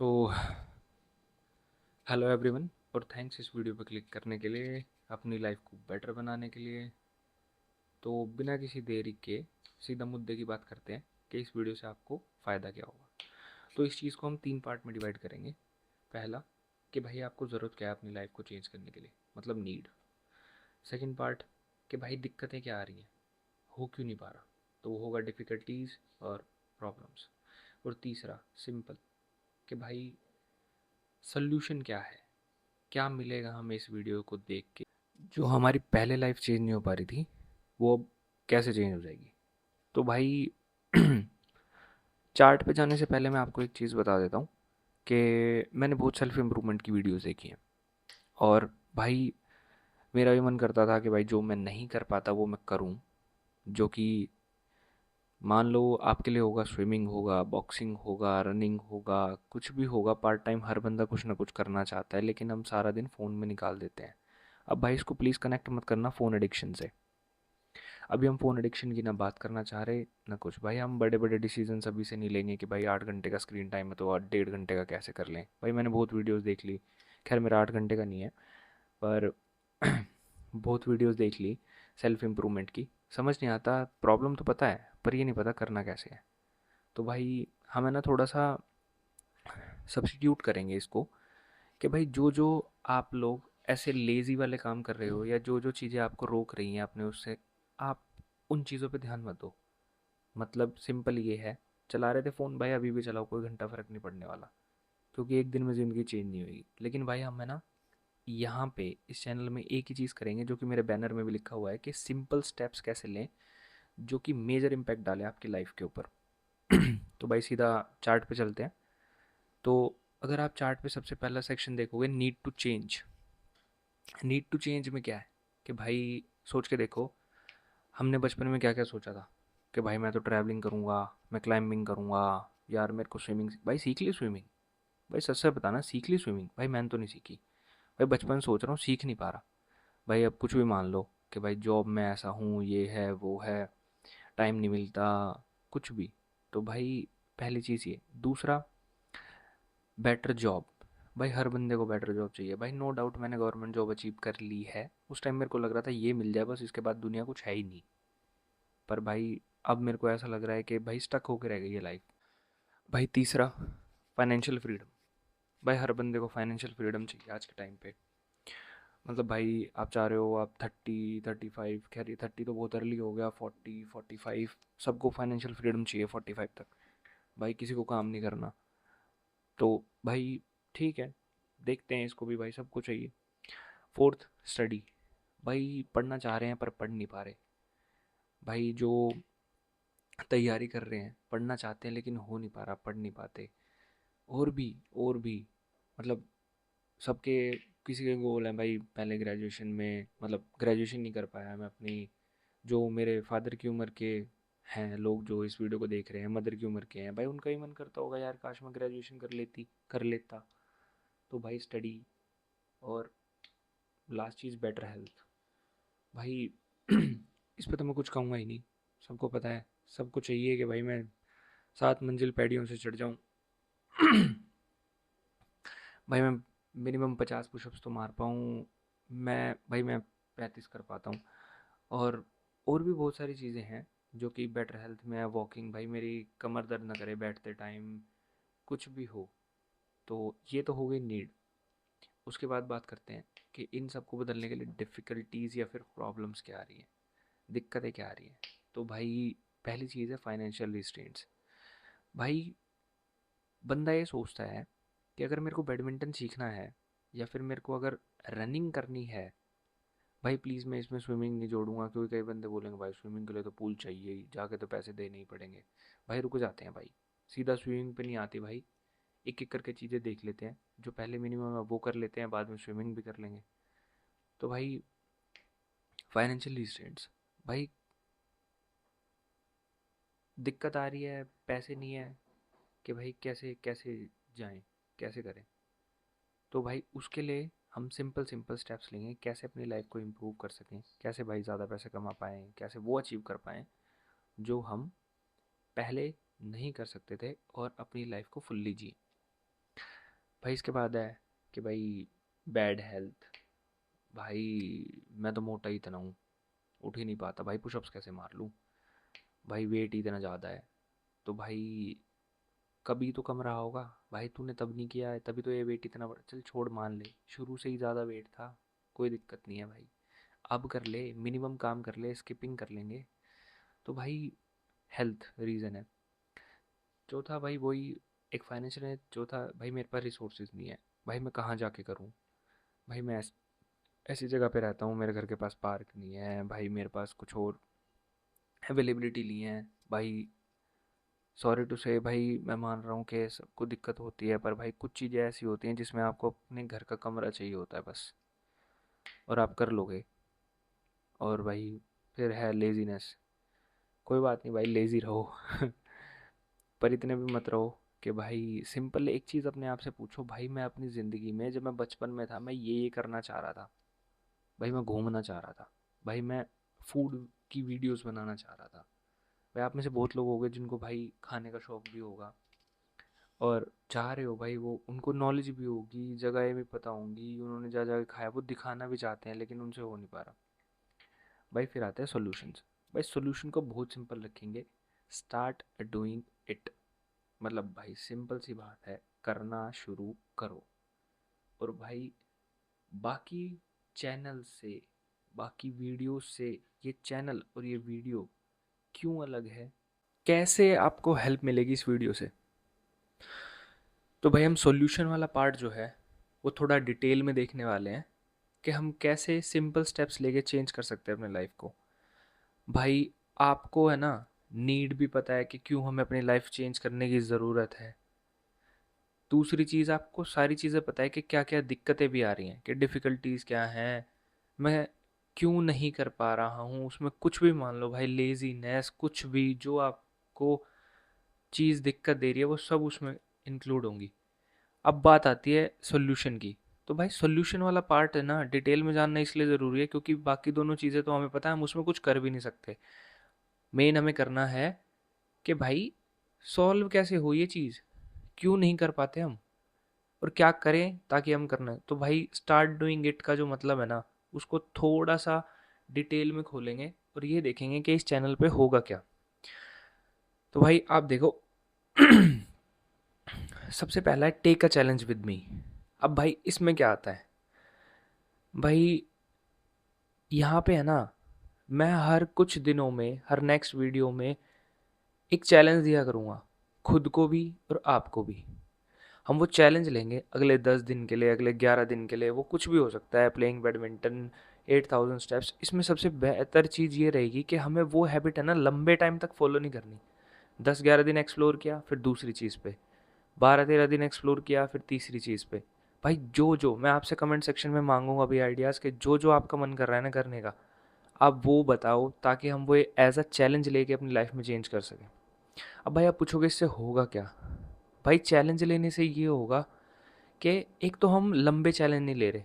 So hello everyone और thanks इस video पर क्लिक करने के लिए, अपनी लाइफ को बेटर बनाने के लिए। तो बिना किसी देरी के सीधा मुद्दे की बात करते हैं कि इस वीडियो से आपको फ़ायदा क्या होगा। तो इस चीज़ को हम 3 पार्ट में डिवाइड करेंगे। पहला कि भाई आपको ज़रूरत क्या है अपनी लाइफ को चेंज करने के लिए, मतलब नीड। सेकंड पार्ट कि भाई दिक्कतें क्या आ रही हैं, हो क्यों नहीं पा रहा, तो वो होगा डिफ़िकल्टीज़ और प्रॉब्लम्स। और तीसरा सिंपल कि भाई सल्यूशन क्या है, क्या मिलेगा हमें इस वीडियो को देख के। जो हमारी पहले लाइफ चेंज नहीं हो पा रही थी वो अब कैसे चेंज हो जाएगी। तो भाई चार्ट पे जाने से पहले मैं आपको एक चीज़ बता देता हूँ कि मैंने बहुत सेल्फ इम्प्रूवमेंट की वीडियोस देखी हैं। और भाई मेरा भी मन करता था कि भाई जो मैं नहीं कर पाता वो मैं करूँ। जो कि मान लो आपके लिए होगा स्विमिंग, होगा बॉक्सिंग, होगा रनिंग, होगा कुछ भी होगा पार्ट टाइम। हर बंदा कुछ ना कुछ करना चाहता है लेकिन हम सारा दिन फ़ोन में निकाल देते हैं। अब भाई इसको प्लीज़ कनेक्ट मत करना फ़ोन एडिक्शन से। अभी हम फ़ोन एडिक्शन की ना बात करना चाह रहे ना कुछ। भाई हम बड़े बड़े डिसीजन अभी से नहीं लेंगे कि भाई 8 घंटे का स्क्रीन टाइम है तो 8 डेढ़ घंटे का कैसे कर लें। भाई मैंने बहुत वीडियोस देख ली, खैर मेरा 8 घंटे का नहीं है पर बहुत वीडियोस देख ली सेल्फ इम्प्रूवमेंट की। समझ नहीं आता, प्रॉब्लम तो पता है पर ये नहीं पता करना कैसे है। तो भाई हमें ना थोड़ा सा सब्स्टिट्यूट करेंगे इसको कि भाई जो जो आप लोग ऐसे लेज़ी वाले काम कर रहे हो या जो जो चीज़ें आपको रोक रही हैं अपने उससे, आप उन चीज़ों पे ध्यान मत दो। मतलब सिंपल ये है, चला रहे थे फ़ोन भाई अभी भी चलाओ, कोई घंटा फ़र्क नहीं पड़ने वाला, क्योंकि एक दिन में ज़िंदगी चेंज नहीं होगी। लेकिन भाई हम है ना यहाँ पे इस चैनल में एक ही चीज़ करेंगे जो कि मेरे बैनर में भी लिखा हुआ है कि सिंपल स्टेप्स कैसे लें जो कि मेजर इम्पैक्ट डाले आपकी लाइफ के ऊपर। तो भाई सीधा चार्ट पे चलते हैं। तो अगर आप चार्ट पे सबसे पहला सेक्शन देखोगे, need to change. Need to change में क्या है कि भाई सोच के देखो, हमने बचपन में क्या क्या सोचा था कि भाई मैं तो ट्रैवलिंग करूँगा, मैं क्लाइंबिंग करूँगा, यार मेरे को स्विमिंग, भाई सीख ली स्विमिंग। भाई सच से बताना, सीख ली स्विमिंग? भाई मैंने तो नहीं सीखी। भाई बचपन से सोच रहा हूँ, सीख नहीं पा रहा। भाई अब कुछ भी मान लो कि भाई जॉब में ऐसा हूँ, ये है वो है, टाइम नहीं मिलता, कुछ भी। तो भाई पहली चीज़ ये। दूसरा, बेटर जॉब। भाई हर बंदे को बेटर जॉब चाहिए। भाई नो डाउट मैंने गवर्नमेंट जॉब अचीव कर ली है, उस टाइम मेरे को लग रहा था ये मिल जाए बस, इसके बाद दुनिया कुछ है ही नहीं। पर भाई अब मेरे को ऐसा लग रहा है कि भाई स्टक होकर रह गई है लाइफ। भाई तीसरा, फाइनेंशियल फ्रीडम। भाई हर बंदे को फाइनेंशियल फ्रीडम चाहिए आज के टाइम पे। मतलब भाई आप चाह रहे हो आप 30 35, खैर ये 30 तो बहुत अर्ली हो गया, 40 45, सबको फाइनेंशियल फ्रीडम चाहिए 45 तक। भाई किसी को काम नहीं करना। तो भाई ठीक है, देखते हैं इसको भी, भाई सबको चाहिए। Fourth, study. भाई पढ़ना चाह रहे हैं पर पढ़ नहीं पा रहे। भाई जो तैयारी कर रहे हैं, पढ़ना चाहते हैं लेकिन हो नहीं पा रहा, पढ़ नहीं पाते। और भी मतलब सबके, किसी के गोल है भाई पहले ग्रेजुएशन में, मतलब ग्रेजुएशन नहीं कर पाया मैं अपनी। जो मेरे फादर की उम्र के हैं लोग जो इस वीडियो को देख रहे हैं, मदर की उम्र के हैं, भाई उनका ही मन करता होगा यार काश मैं ग्रेजुएशन कर लेता। तो भाई स्टडी। और लास्ट चीज़, बेटर हेल्थ। भाई इस पे तो मैं कुछ कहूँगा ही नहीं, सबको पता है। सबको चाहिए कि भाई मैं 7 मंजिल पैड़ियों से चढ़ जाऊँ। भाई मैं मिनिमम 50 पुशअप्स तो मार पाऊँ। मैं 35 कर पाता हूँ। और भी बहुत सारी चीज़ें हैं जो कि बेटर हेल्थ में है। वॉकिंग, भाई मेरी कमर दर्द ना करे बैठते टाइम, कुछ भी हो। तो ये तो हो गई नीड। उसके बाद बात करते हैं कि इन सबको बदलने के लिए डिफ़िकल्टीज़ या फिर प्रॉब्लम्स क्या आ रही हैं, दिक्कतें क्या आ रही हैं। तो भाई पहली चीज़ है फाइनेंशियल रिस्ट्रेंट्स। भाई बंदा ये सोचता है कि अगर मेरे को बैडमिंटन सीखना है या फिर मेरे को अगर रनिंग करनी है, भाई प्लीज़ मैं इसमें स्विमिंग नहीं जोड़ूंगा क्योंकि कई बंदे बोलेंगे भाई स्विमिंग के लिए तो पूल चाहिए ही, जाके तो पैसे देने ही पड़ेंगे। भाई रुक जाते हैं भाई, सीधा स्विमिंग पे नहीं आती भाई। एक एक करके चीज़ें देख लेते हैं, जो पहले मिनिमम है वो कर लेते हैं, बाद में स्विमिंग भी कर लेंगे। तो भाई फाइनेंशियल रिस्ट्रेंट्स। भाई दिक्कत आ रही है, पैसे नहीं है, कि भाई कैसे कैसे जाएं, कैसे करें। तो भाई उसके लिए हम सिंपल सिंपल स्टेप्स लेंगे, कैसे अपनी लाइफ को इम्प्रूव कर सकें, कैसे भाई ज़्यादा पैसे कमा पाएँ, कैसे वो अचीव कर पाएँ जो हम पहले नहीं कर सकते थे, और अपनी लाइफ को फुल्ली जिए। भाई इसके बाद है कि भाई बैड हेल्थ। भाई मैं तो मोटा ही इतना हूँ, उठ ही नहीं पाता भाई, पुशअप्स कैसे मार लूँ। भाई वेट ही इतना ज़्यादा है। तो भाई कभी तो कम रहा होगा। भाई तूने तब नहीं किया है, तभी तो ये वेट इतना बड़ा। चल छोड़, मान ले शुरू से ही ज़्यादा वेट था, कोई दिक्कत नहीं है भाई। अब कर ले, मिनिमम काम कर ले, स्किपिंग कर लेंगे। तो भाई हेल्थ रीज़न है। चौथा भाई वही एक फाइनेंशियल है। चौथा भाई मेरे पास रिसोर्सेज नहीं है। भाई मैं कहाँ जाके करूँ। भाई मैं ऐसी जगह पे रहता हूँ, मेरे घर के पास पार्क नहीं है भाई, मेरे पास कुछ और अवेलेबिलिटी नहीं है भाई। सॉरी टू से भाई, मैं मान रहा हूँ कि सबको दिक्कत होती है, पर भाई कुछ चीज़ें ऐसी होती हैं जिसमें आपको अपने घर का कमरा चाहिए होता है बस, और आप कर लोगे। और भाई फिर है लेज़ीनेस। कोई बात नहीं भाई, लेज़ी रहो पर इतने भी मत रहो कि भाई सिंपल एक चीज़ अपने आप से पूछो, भाई मैं अपनी ज़िंदगी में जब मैं बचपन में था मैं ये करना चाह रहा था। भाई मैं घूमना चाह रहा था। भाई मैं फूड की वीडियोस बनाना चाह रहा था। भाई आप में से बहुत लोग होंगे जिनको भाई खाने का शौक भी होगा, और चाह रहे हो भाई, वो उनको नॉलेज भी होगी, जगहें भी पता होंगी, उन्होंने जहाँ जगह खाया वो दिखाना भी चाहते हैं, लेकिन उनसे हो नहीं पा रहा। भाई फिर आते हैं सॉल्यूशंस। भाई सॉल्यूशन को बहुत सिंपल रखेंगे। Start doing it. मतलब भाई सिंपल सी बात है, करना शुरू करो। और भाई बाकी चैनल से, बाकी वीडियो से ये चैनल और ये वीडियो क्यों अलग है, कैसे आपको हेल्प मिलेगी इस वीडियो से। तो भाई हम सॉल्यूशन वाला पार्ट जो है वो थोड़ा डिटेल में देखने वाले हैं कि हम कैसे सिंपल स्टेप्स लेके चेंज कर सकते हैं अपने लाइफ को। भाई आपको है ना, नीड भी पता है कि क्यों हमें अपनी लाइफ चेंज करने की ज़रूरत है। दूसरी चीज़, आपको सारी चीज़ें पता है कि क्या क्या दिक्कतें भी आ रही हैं, कि डिफ़िकल्टीज क्या हैं, मैं क्यों नहीं कर पा रहा हूँ उसमें। कुछ भी मान लो भाई, लेजीनेस, कुछ भी जो आपको चीज़ दिक्कत दे रही है वो सब उसमें इंक्लूड होंगी। अब बात आती है सॉल्यूशन की। तो भाई सॉल्यूशन वाला पार्ट है ना, डिटेल में जानना इसलिए ज़रूरी है क्योंकि बाकी दोनों चीज़ें तो हमें पता है, हम उसमें कुछ कर भी नहीं सकते। मेन हमें करना है कि भाई सॉल्व कैसे हो ये चीज़, क्यों नहीं कर पाते हम, और क्या करें ताकि हम करना है। तो भाई स्टार्ट डूइंग इट का जो मतलब है ना, उसको थोड़ा सा डिटेल में खोलेंगे और ये देखेंगे कि इस चैनल पे होगा क्या। तो भाई आप देखो सबसे पहला है take a challenge with me. अब भाई इसमें क्या आता है, भाई यहाँ पे है ना, मैं हर कुछ दिनों में, हर नेक्स्ट वीडियो में एक चैलेंज दिया करूँगा, खुद को भी और आपको भी। हम वो चैलेंज लेंगे अगले 10 दिन के लिए, अगले 11 दिन के लिए, वो कुछ भी हो सकता है, प्लेइंग बैडमिंटन, 8000 स्टेप्स। इसमें सबसे बेहतर चीज़ ये रहेगी कि हमें वो हैबिट है ना लंबे टाइम तक फॉलो नहीं करनी। 10-11 दिन एक्सप्लोर किया, फिर दूसरी चीज़ पे, 12-13 दिन एक्सप्लोर किया, फिर तीसरी चीज़ पे। भाई जो जो मैं आपसे कमेंट सेक्शन में मांगूंगा अभी आइडियाज़ के, जो जो आपका मन कर रहा है ना करने का, आप वो बताओ ताकि हम वो एज अ चैलेंज लेके अपनी लाइफ में चेंज कर सकें। अब भाई आप पूछोगे इससे होगा क्या। भाई चैलेंज लेने से ये होगा कि एक तो हम लंबे चैलेंज नहीं ले रहे।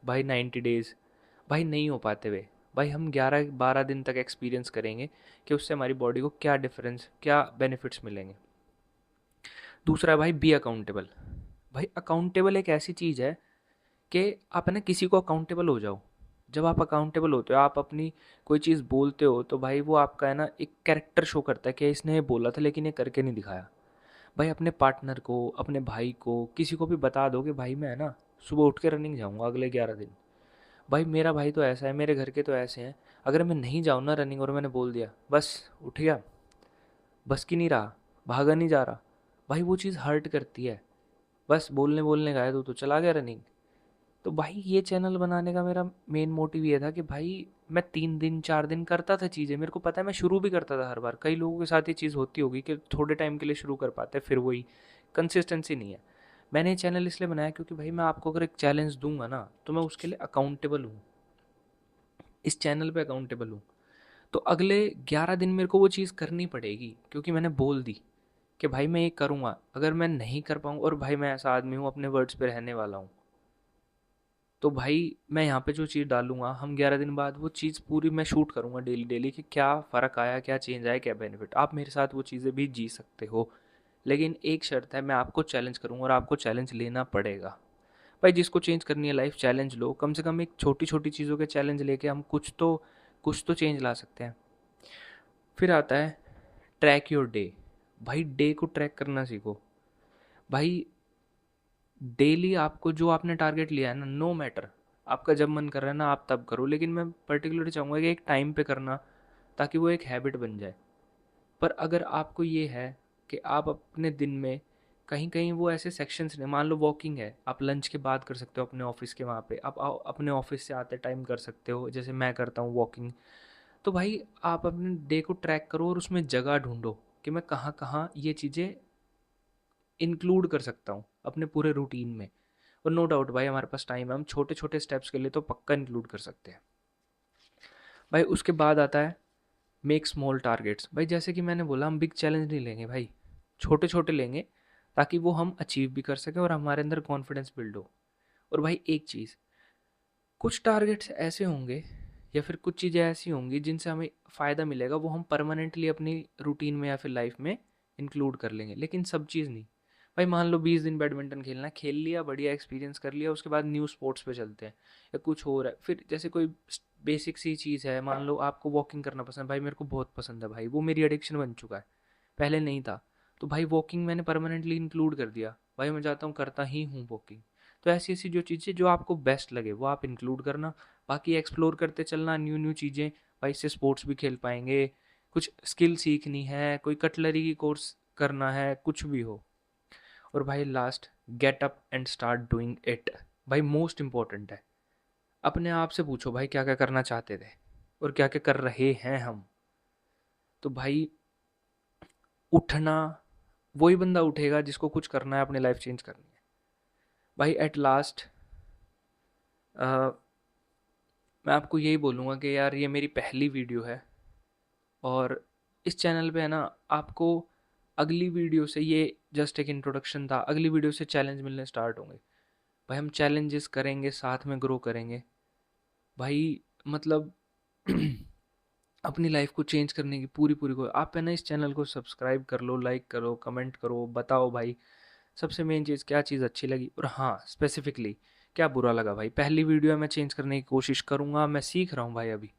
भाई 90 डेज़ भाई नहीं हो पाते वे। भाई हम 11-12 दिन तक एक्सपीरियंस करेंगे कि उससे हमारी बॉडी को क्या डिफरेंस, क्या बेनिफिट्स मिलेंगे। दूसरा है भाई बी अकाउंटेबल। भाई अकाउंटेबल एक ऐसी चीज़ है कि आप है ना किसी को अकाउंटेबल हो जाओ। जब आप अकाउंटेबल होते हो, आप अपनी कोई चीज़ बोलते हो, तो भाई वो आपका है ना एक कैरेक्टर शो करता है कि इसने ये बोला था लेकिन ये करके नहीं दिखाया। भाई अपने पार्टनर को, अपने भाई को, किसी को भी बता दो कि भाई मैं है ना सुबह उठ के रनिंग जाऊंगा अगले 11 दिन। भाई मेरा भाई तो ऐसा है, मेरे घर के तो ऐसे हैं, अगर मैं नहीं जाऊँ ना रनिंग और मैंने बोल दिया बस उठ गया, बस की नहीं रहा, भागा नहीं जा रहा, भाई वो चीज़ हर्ट करती है। बस बोलने बोलने गए तो चला गया रनिंग। तो भाई ये चैनल बनाने का मेरा मेन मोटिव ये था कि भाई मैं 3 दिन 4 दिन करता था चीज़ें, मेरे को पता है मैं शुरू भी करता था हर बार। कई लोगों के साथ ये चीज़ होती होगी कि थोड़े टाइम के लिए शुरू कर पाते हैं, फिर वही कंसिस्टेंसी नहीं है। मैंने ये चैनल इसलिए बनाया क्योंकि भाई मैं आपको अगर एक चैलेंज दूंगा ना तो मैं उसके लिए अकाउंटेबल हूँ, इस चैनल पे अकाउंटेबल हूँ। तो अगले 11 दिन मेरे को वो चीज़ करनी पड़ेगी क्योंकि मैंने बोल दी कि भाई मैं ये करूँगा। अगर मैं नहीं कर पाऊँ, और भाई मैं ऐसा आदमी हूँ अपने वर्ड्स पे रहने वाला हूँ, तो भाई मैं यहाँ पे जो चीज़ डालूंगा, हम 11 दिन बाद वो चीज़ पूरी मैं शूट करूँगा डेली डेली कि क्या फ़र्क आया, क्या चेंज आया, क्या बेनिफिट। आप मेरे साथ वो चीज़ें भी जी सकते हो लेकिन एक शर्त है, मैं आपको चैलेंज करूँगा और आपको चैलेंज लेना पड़ेगा। भाई जिसको चेंज करनी है लाइफ, चैलेंज लो। कम से कम एक छोटी-छोटी चीज़ों के चैलेंज लेके हम कुछ तो चेंज ला सकते हैं। फिर आता है ट्रैक योर डे। भाई डे को ट्रैक करना सीखो। भाई डेली आपको जो आपने टारगेट लिया है ना, नो मैटर आपका जब मन कर रहा है ना आप तब करो, लेकिन मैं पर्टिकुलरली चाहूँगा कि एक टाइम पे करना, ताकि वो एक हैबिट बन जाए। पर अगर आपको ये है कि आप अपने दिन में कहीं कहीं वो ऐसे सेक्शंस ने, मान लो वॉकिंग है, आप लंच के बाद कर सकते हो अपने ऑफिस के वहाँ पे, आप अपने ऑफिस से आते टाइम कर सकते हो, जैसे मैं करता हूँ वॉकिंग। तो भाई आप अपने डे को ट्रैक करो और उसमें जगह ढूंढो कि मैं कहाँ कहाँ ये चीज़ें इंक्लूड कर सकता हूँ अपने पूरे रूटीन में। और नो डाउट भाई हमारे पास टाइम है, हम छोटे छोटे स्टेप्स के लिए तो पक्का इंक्लूड कर सकते हैं। भाई उसके बाद आता है मेक स्मॉल टारगेट्स। भाई जैसे कि मैंने बोला, हम बिग चैलेंज नहीं लेंगे भाई, छोटे छोटे लेंगे, ताकि वो हम अचीव भी कर सकें और हमारे अंदर कॉन्फिडेंस बिल्ड हो। और भाई एक चीज़, कुछ टारगेट्स ऐसे होंगे या फिर कुछ चीज़ें ऐसी होंगी जिनसे हमें फ़ायदा मिलेगा, वो हम परमानेंटली अपनी रूटीन में या फिर लाइफ में इंक्लूड कर लेंगे, लेकिन सब चीज़ नहीं। भाई मान लो 20 दिन बैडमिंटन खेलना है, खेल लिया, बढ़िया एक्सपीरियंस कर लिया, उसके बाद न्यू स्पोर्ट्स पे चलते हैं या कुछ हो रहा है। फिर जैसे कोई बेसिक सी चीज़ है, मान लो आपको वॉकिंग करना पसंद है, भाई मेरे को बहुत पसंद है भाई, वो मेरी एडिक्शन बन चुका है, पहले नहीं था। तो भाई वॉकिंग मैंने परमानेंटली इंक्लूड कर दिया, भाई मैं चाहता हूँ करता ही हूँ वॉकिंग। तो ऐसी ऐसी जो चीज़ें जो आपको बेस्ट लगे वो आप इंक्लूड करना, बाकी एक्सप्लोर करते चलना न्यू न्यू चीज़ें। भाई इससे स्पोर्ट्स भी खेल पाएंगे, कुछ स्किल सीखनी है, कोई कटलरी की कोर्स करना है, कुछ भी हो। और भाई last, get up and start doing it. भाई मोस्ट इंपॉर्टेंट है, अपने आप से पूछो भाई क्या क्या करना चाहते थे और क्या क्या कर रहे हैं हम। तो भाई उठना, वही बंदा उठेगा जिसको कुछ करना है, अपनी लाइफ चेंज करनी है। भाई एट लास्ट मैं आपको यही बोलूँगा कि यार ये मेरी पहली वीडियो है, और इस चैनल पे है ना, आपको अगली वीडियो से, ये जस्ट एक इंट्रोडक्शन था, अगली वीडियो से चैलेंज मिलने स्टार्ट होंगे। भाई हम चैलेंजेस करेंगे, साथ में ग्रो करेंगे भाई। मतलब अपनी लाइफ को चेंज करने की पूरी पूरी को, आप है ना इस चैनल को सब्सक्राइब कर लो, लाइक करो, कमेंट करो, बताओ भाई सबसे मेन चीज़ क्या चीज़ अच्छी लगी, और हाँ स्पेसिफिकली क्या बुरा लगा। भाई पहली वीडियो है, मैं चेंज करने की कोशिश करूँगा, मैं सीख रहा हूँ भाई अभी।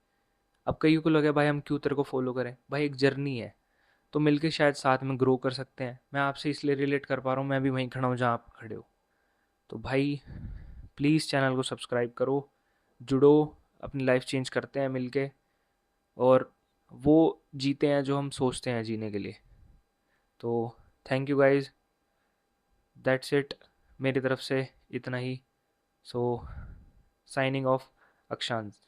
अब कईयों को लगे भाई हम क्यों तेरे को फॉलो करें, भाई एक जर्नी है, तो मिलके शायद साथ में ग्रो कर सकते हैं। मैं आपसे इसलिए रिलेट कर पा रहा हूँ, मैं भी वहीं खड़ा हूँ जहाँ आप खड़े हो। तो भाई प्लीज़ चैनल को सब्सक्राइब करो, जुड़ो, अपनी लाइफ चेंज करते हैं मिलके, और वो जीते हैं जो हम सोचते हैं जीने के लिए। तो thank you guys, that's it, मेरी तरफ से इतना ही। सो साइनिंग ऑफ, अक्षांश।